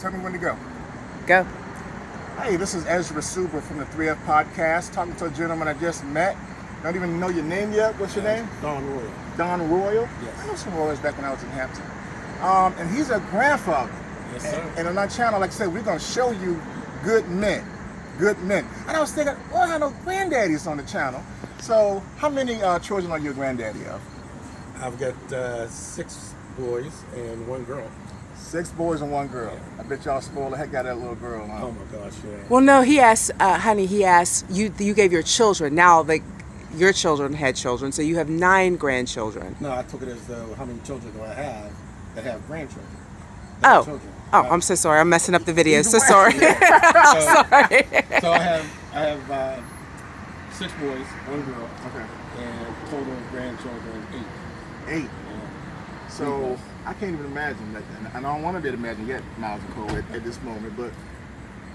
Tell me when to go. Go. Hey, this is Ezra Suber from the 3F Podcast, talking to a gentleman I just met. Don't even know your name yet. What's your name? Don Royal. Don Royal? Yes. I know some Royals back when I was in Hampton. And he's a grandfather. Yes, sir. And on our channel, like I said, we're going to show you good men. Good men. And I was thinking, well, I have no granddaddies on the channel. So how many children are you a granddaddy of? I've got 6 boys and 1 girl. 6 boys and 1 girl. I bet y'all spoiled the heck out of that little girl, huh? Oh my gosh, yeah. Well, no, he asked, honey, he asked, you gave your children. Now, your children had children, so you have 9 grandchildren. No, I took it as though how many children do I have that have grandchildren? Oh. That have children. I'm so sorry. I'm messing up the video. So way. sorry. So sorry. I have 6 boys, 1 girl, Okay. and total grandchildren 8. 8. So I can't even imagine that, and I don't want to be able to imagine yet, Miles and Cole, at this moment. But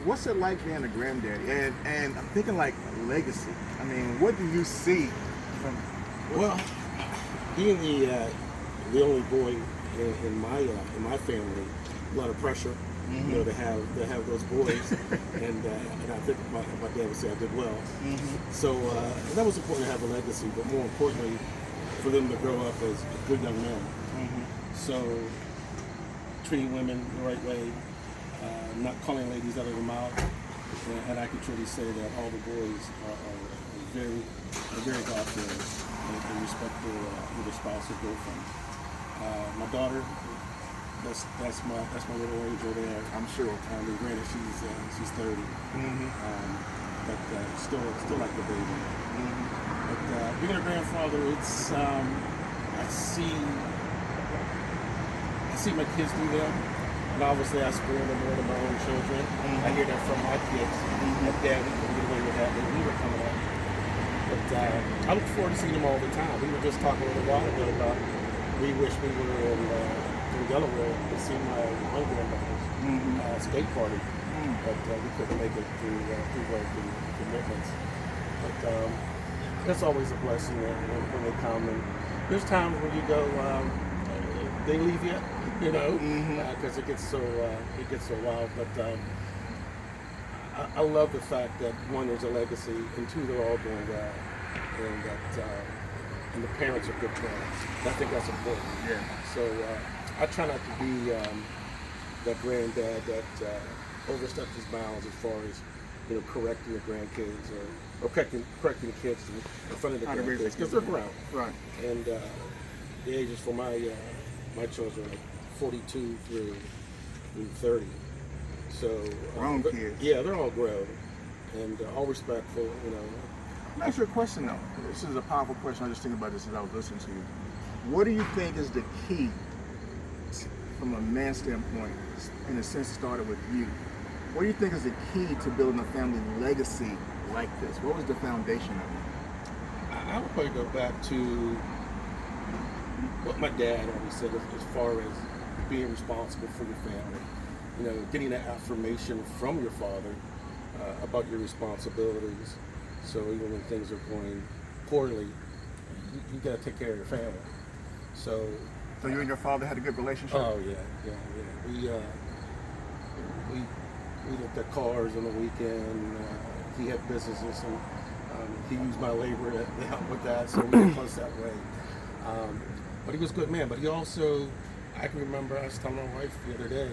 what's it like being a granddaddy? And I'm thinking like legacy. I mean, what do you see from? Well, being the only boy in my family, a lot of pressure. Mm-hmm. You know, to have those boys, and I think my dad would say I did well. Mm-hmm. So that was important to have a legacy, but more importantly, for them to grow up as good young men. Mm-hmm. So treating women the right way, not calling ladies out of their mouth, and I can truly say that all the boys are very God-fearing and respect their spouse or girlfriend. My daughter, that's my little angel there. I'm sure. Granted, she's 30, Mm-hmm. but still like the baby. Mm-hmm. But being a grandfather, it's I see my kids do them, and obviously I spoil them more than my own children. Mm-hmm. I hear that from my kids. That Dad, we couldn't get away with that when we were coming up. But I look forward to seeing them all the time. We were just talking a little while ago about we wish we were in Delaware to see my grandmother's skate party, but we couldn't make it through work and commitments. But it's always a blessing when they come. And there's times when you go, they leave you, you know, because it gets so wild. But I love the fact that 1, there's a legacy, and 2, they're all doing well, and that and the parents are good parents. I think that's important. Yeah. So I try not to be that granddad that oversteps his bounds as far as correcting the grandkids or correcting kids in front of the grandkids because they're grown. Right. And the ages for my children are 42 through 30. So Grown kids. Yeah, they're all grown and all respectful. Let me ask you a question though. This is a powerful question. I was just thinking about this as I was listening to you. What do you think is the key, from a man's standpoint, in a sense, started with you? What do you think is the key to building a family legacy like this? What was the foundation of it? I would probably go back to what my dad always said as far as being responsible for your family. Getting that affirmation from your father about your responsibilities. So even when things are going poorly, you got to take care of your family. So you and your father had a good relationship? Oh yeah. We looked at cars on the weekend. He had businesses, and he used my labor to help with that. So we were close that way. But he was a good man. But he also, I can remember, I was telling my wife the other day,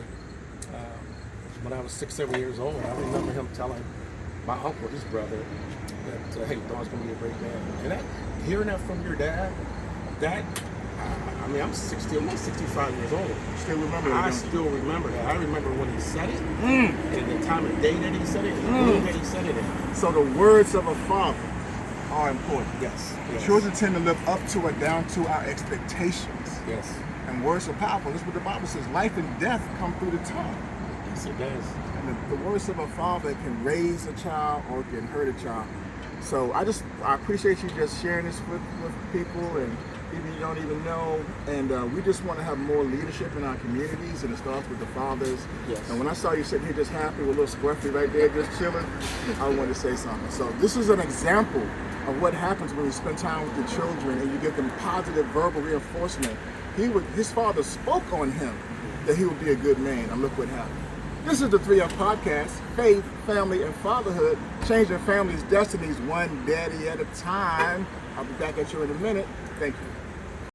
when I was 6, 7 years old, I remember him telling my uncle, his brother, that hey, Don's gonna be a great man. And hearing that from your dad, I'm 65 years old. Still remember that? I still remember that. I remember when he said it, and the time of day that he said it, and the room that he said it in. So the words of a father are important. Yes. Children tend to live up to or down to our expectations. Yes. And words are powerful. That's what the Bible says. Life and death come through the tongue. Yes, it does. And the words of a father can raise a child or can hurt a child. So I appreciate you just sharing this with people and people you don't even know. And we just want to have more leadership in our communities, and it starts with the fathers. Yes. And when I saw you sitting here just happy with a little scruffy right there, just chilling, I wanted to say something. So this is an example of what happens when you spend time with your children and you give them positive verbal reinforcement. His father spoke on him that he would be a good man, and look what happened. This is the 3F Podcast, faith, family, and fatherhood, changing families' destinies one daddy at a time. I'll be back at you in a minute. Thank you.